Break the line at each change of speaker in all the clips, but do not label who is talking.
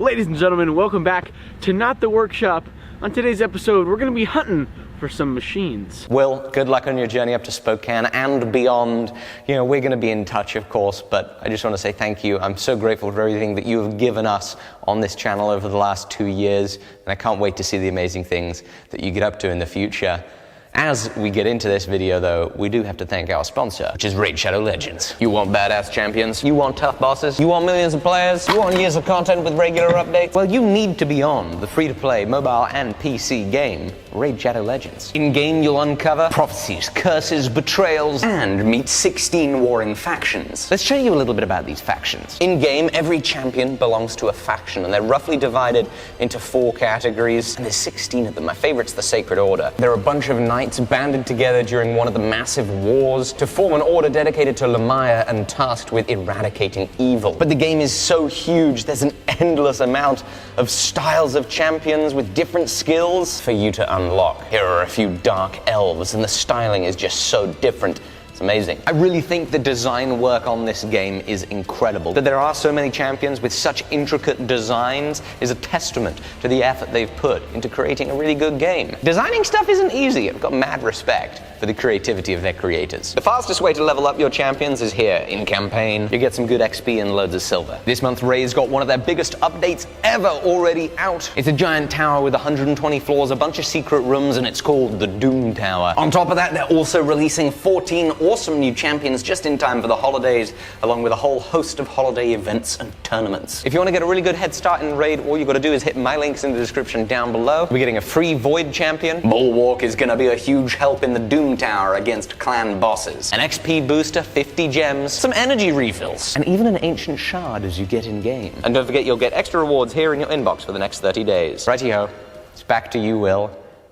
Ladies and gentlemen, welcome back to Not the Workshop. On today's episode, we're going to be hunting for some machines.
Will, good luck on your journey up to Spokane and beyond. You know, we're going to be in touch, of course, but I just want to say thank you. I'm so grateful for everything that you have given us on this channel over the last 2 years, and I can't wait to see the amazing things that you get up to in the future. As we get into this video, though, we do have to thank our sponsor, which is Raid Shadow Legends. You want badass champions? You want tough bosses? You want millions of players? You want years of content with regular updates? Well, you need to be on the free-to-play mobile and PC game, Raid Shadow Legends. In-game, you'll uncover prophecies, curses, betrayals, and meet 16 warring factions. Let's show you a little bit about these factions. In-game, every champion belongs to a faction, and they're roughly divided into 4 categories, and there's 16 of them. My favorite's the Sacred Order. There are a bunch of knights banded together during one of the massive wars to form an order dedicated to Lemire and tasked with eradicating evil. But the game is so huge, there's an endless amount of styles of champions with different skills for you to unlock. Here are a few dark elves, and the styling is just so different. It's amazing. I really think the design work on this game is incredible. That there are so many champions with such intricate designs is a testament to the effort they've put into creating a really good game. Designing stuff isn't easy. I've got mad respect for the creativity of their creators. The fastest way to level up your champions is here, in campaign. You get some good XP and loads of silver. This month, Raid's got one of their biggest updates ever already out. It's a giant tower with 120 floors, a bunch of secret rooms, and it's called the Doom Tower. On top of that, they're also releasing 14 awesome new champions just in time for the holidays, along with a whole host of holiday events and tournaments. If you want to get a really good head start in Raid, all you got to do is hit my links in the description down below. We're getting a free Void champion. Bulwark is going to be a huge help in the Doom Tower against clan bosses. An XP booster, 50 gems, some energy refills, and even an ancient shard as you get in game. And don't forget, you'll get extra rewards here in your inbox for the next 30 days. Righty-ho, it's back to you, Will.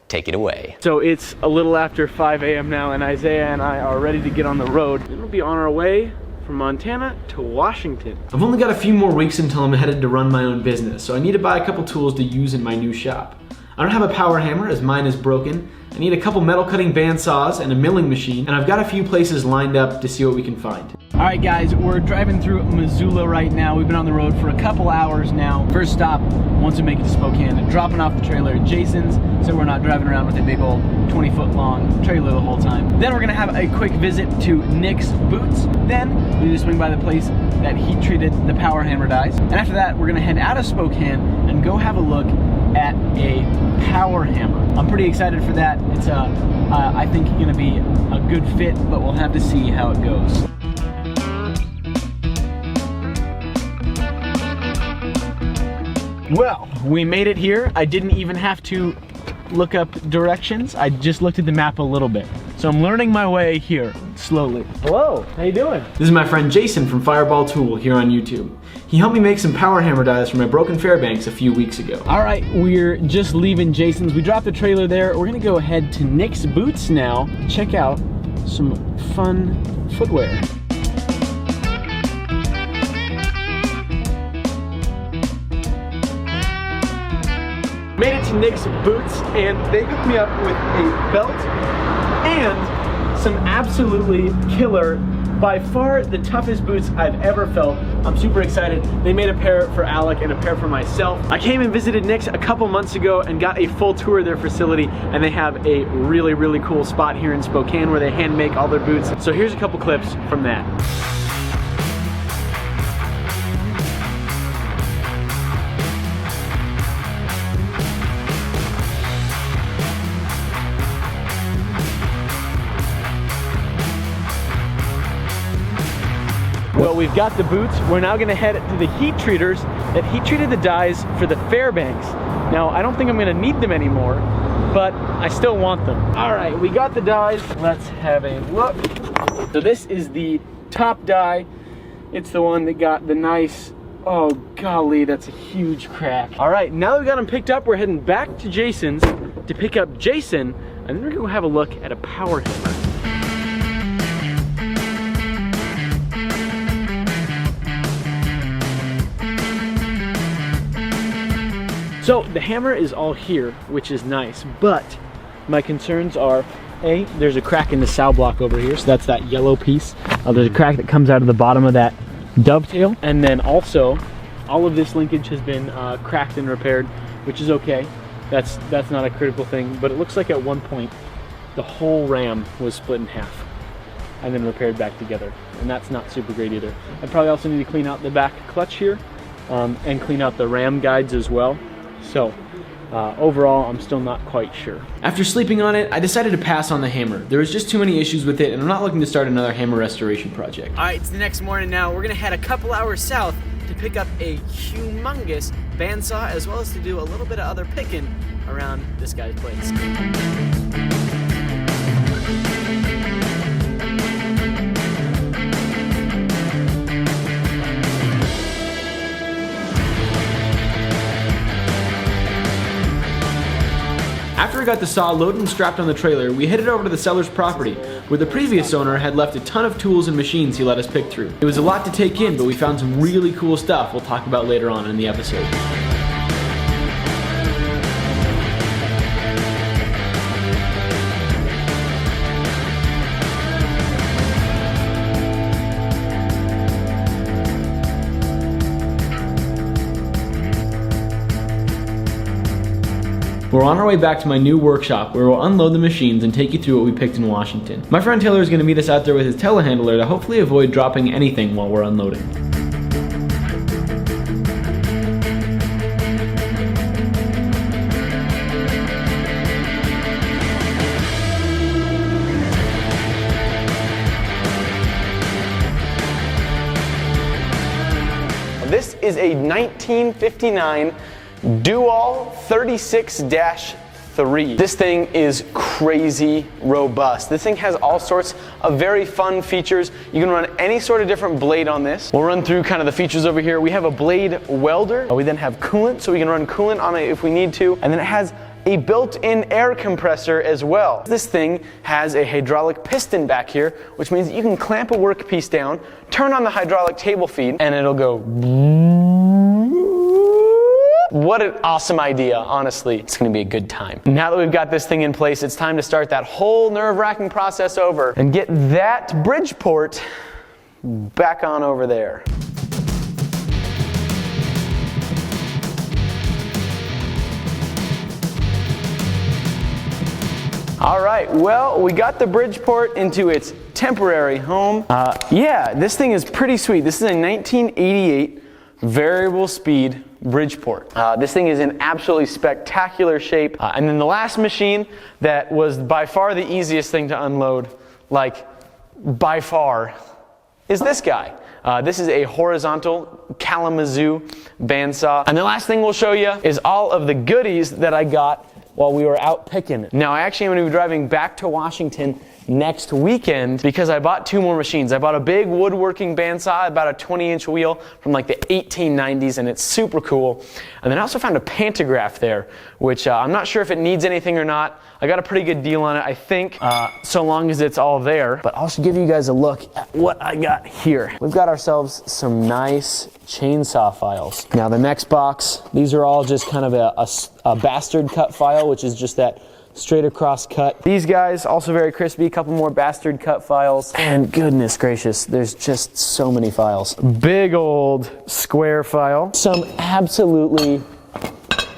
Take it away.
So it's a little after 5 a.m. now, and Isaiah and I are ready to get on the road. And we'll be on our way from Montana to Washington.
I've only got a few more weeks until I'm headed to run my own business, so I need to buy a couple tools to use in my new shop. I don't have a power hammer as mine is broken. I need a couple metal cutting band saws and a milling machine, and I've got a few places lined up to see what we can find.
All right, guys, we're driving through Missoula right now. We've been on the road for a couple hours now. First stop, once we make it to Spokane, dropping off the trailer at Jason's, so we're not driving around with a big old 20-foot long trailer the whole time. Then we're gonna have a quick visit to Nick's Boots. Then we just swing by the place that heat treated the power hammer dies. And after that, we're gonna head out of Spokane and go have a look at a power hammer. I'm pretty excited for that. It's I think gonna be a good fit, but we'll have to see how it goes. Well, we made it here. I didn't even have to look up directions. I just looked at the map a little bit. So I'm learning my way here, slowly. Hello, how you doing?
This is my friend Jason from Fireball Tool here on YouTube. He helped me make some power hammer dies for my broken Fairbanks a few weeks ago.
All right, we're just leaving Jason's. We dropped the trailer there. We're gonna go ahead to Nick's Boots now, check out some fun footwear. Made it to Nick's Boots, and they hooked me up with a belt and some absolutely killer, by far the toughest boots I've ever felt. I'm super excited. They made a pair for Alec and a pair for myself. I came and visited Nick's a couple months ago and got a full tour of their facility, and they have a really, really cool spot here in Spokane where they hand make all their boots. So here's a couple clips from that. Well, we've got the boots. We're now gonna head to the heat treaters that heat treated the dies for the Fairbanks. Now, I don't think I'm gonna need them anymore, but I still want them. All right, we got the dies. Let's have a look. So this is the top die. It's the one that got the nice, oh golly, that's a huge crack. All right, now that we got them picked up, we're heading back to Jason's to pick up Jason, and then we're gonna go have a look at a power hammer. So the hammer is all here, which is nice, but my concerns are, A, there's a crack in the sow block over here, so that's that yellow piece. There's a crack that comes out of the bottom of that dovetail, and then also All of this linkage has been cracked and repaired, which is okay. That's not a critical thing, but it looks like at one point the whole ram was split in half and then repaired back together, and that's not super great either. I probably also need to clean out the back clutch here and clean out the ram guides as well. So overall, I'm still not quite sure.
After sleeping on it, I decided to pass on the hammer. There was just too many issues with it, and I'm not looking to start another hammer restoration project.
All right, it's the next morning now. We're gonna head a couple hours south to pick up a humongous bandsaw, as well as to do a little bit of other picking around this guy's place.
After I got the saw loaded and strapped on the trailer, we headed over to the seller's property, where the previous owner had left a ton of tools and machines he let us pick through. It was a lot to take in, but we found some really cool stuff we'll talk about later on in the episode. We're on our way back to my new workshop, where we'll unload the machines and take you through what we picked in Washington. My friend Taylor is going to meet us out there with his telehandler to hopefully avoid dropping anything while we're unloading.
This is a 1959 Dual 36-3. This thing is crazy robust. This thing has all sorts of very fun features. You can run any sort of different blade on this. We'll run through kind of the features over here. We have a blade welder. We then have coolant, so we can run coolant on it if we need to. And then it has a built-in air compressor as well. This thing has a hydraulic piston back here, which means that you can clamp a workpiece down, turn on the hydraulic table feed, and it'll go. What an awesome idea, honestly. It's gonna be a good time. Now that we've got this thing in place, it's time to start that whole nerve-wracking process over and get that Bridgeport back on over there. All right, well, we got the Bridgeport into its temporary home. Yeah, this thing is pretty sweet. This is a 1988 variable speed Bridgeport. This thing is in absolutely spectacular shape. And then the last machine that was by far the easiest thing to unload, like by far, is this guy. This is a horizontal Kalamazoo bandsaw. And the last thing we'll show you is all of the goodies that I got while we were out picking. Now I actually am going to be driving back to Washington next weekend because I bought two more machines. I bought a big woodworking bandsaw, about a 20-inch wheel from like the 1890s, and it's super cool. And then I also found a pantograph there, which I'm not sure if it needs anything or not. I got a pretty good deal on it, I think, so long as it's all there. But I'll give you guys a look at what I got here. We've got ourselves some nice chainsaw files. Now the next box, these are all just kind of a bastard cut file, which is just that straight across cut. These guys, also very crispy, a couple more bastard cut files. And goodness gracious, there's just so many files. Big old square file. Some absolutely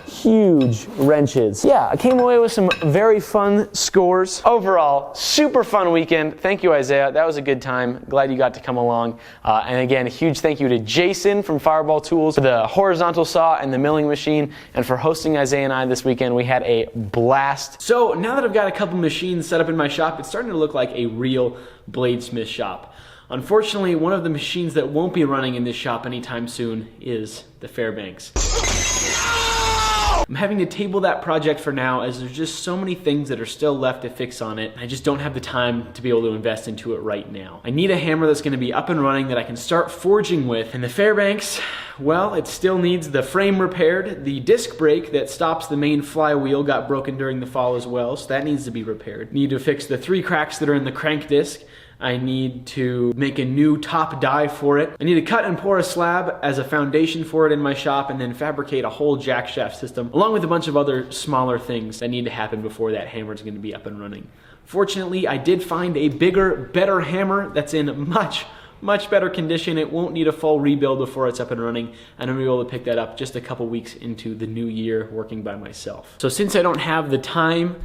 huge wrenches. Yeah, I came away with some very fun scores. Overall, super fun weekend. Thank you, Isaiah. That was a good time. Glad you got to come along. And again, a huge thank you to Jason from Fireball Tools for the horizontal saw and the milling machine, and for hosting Isaiah and I this weekend. We had a blast.
So now that I've got a couple machines set up in my shop, it's starting to look like a real bladesmith shop. Unfortunately, one of the machines that won't be running in this shop anytime soon is the Fairbanks. I'm having to table that project for now, as there's just so many things that are still left to fix on it. I just don't have the time to be able to invest into it right now. I need a hammer that's going to be up and running that I can start forging with. And the Fairbanks, well, it still needs the frame repaired. The disc brake that stops the main flywheel got broken during the fall as well, so that needs to be repaired. Need to fix the 3 cracks that are in the crank disc. I need to make a new top die for it. I need to cut and pour a slab as a foundation for it in my shop, and then fabricate a whole jack shaft system, along with a bunch of other smaller things that need to happen before that hammer is going to be up and running. Fortunately, I did find a bigger, better hammer that's in much, much better condition. It won't need a full rebuild before it's up and running, and I'm gonna be able to pick that up just a couple weeks into the new year working by myself. So since I don't have the time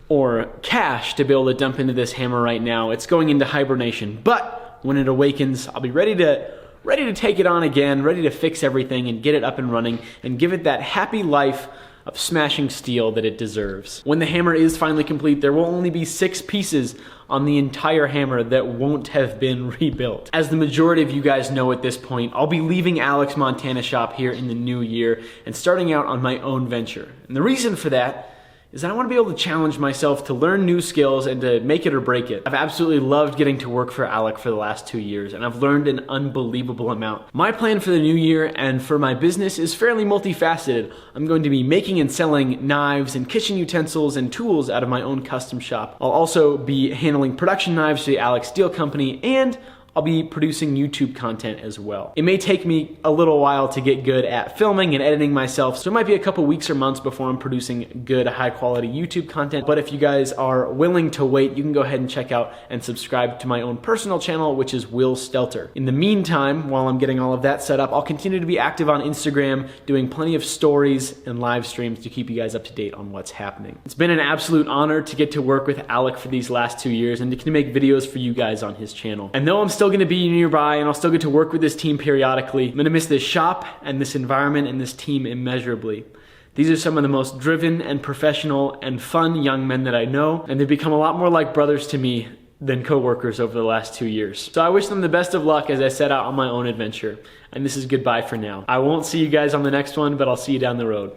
or cash to be able to dump into this hammer right now, it's going into hibernation. But when it awakens, I'll be ready to take it on again, ready to fix everything and get it up and running and give it that happy life of smashing steel that it deserves. When the hammer is finally complete, there will only be 6 pieces on the entire hammer that won't have been rebuilt. As the majority of you guys know at this point, I'll be leaving Alec's Montana shop here in the new year and starting out on my own venture. And the reason for that is I want to be able to challenge myself to learn new skills and to make it or break it. I've absolutely loved getting to work for Alec for the last 2 years, and I've learned an unbelievable amount. My plan for the new year and for my business is fairly multifaceted. I'm going to be making and selling knives and kitchen utensils and tools out of my own custom shop. I'll also be handling production knives for the Alec Steele Company, and I'll be producing YouTube content as well. It may take me a little while to get good at filming and editing myself, so it might be a couple weeks or months before I'm producing good, high quality YouTube content. But if you guys are willing to wait, you can go ahead and check out and subscribe to my own personal channel, which is Will Stelter. In the meantime, while I'm getting all of that set up, I'll continue to be active on Instagram, doing plenty of stories and live streams to keep you guys up to date on what's happening. It's been an absolute honor to get to work with Alec for these last 2 years and to make videos for you guys on his channel. And though I'm still gonna be nearby and I'll still get to work with this team periodically, I'm gonna miss this shop and this environment and this team immeasurably. These are some of the most driven and professional and fun young men that I know, and they've become a lot more like brothers to me than co-workers over the last 2 years. So I wish them the best of luck as I set out on my own adventure. And this is goodbye for now. I won't see you guys on the next one, but I'll see you down the road.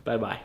Bye-bye.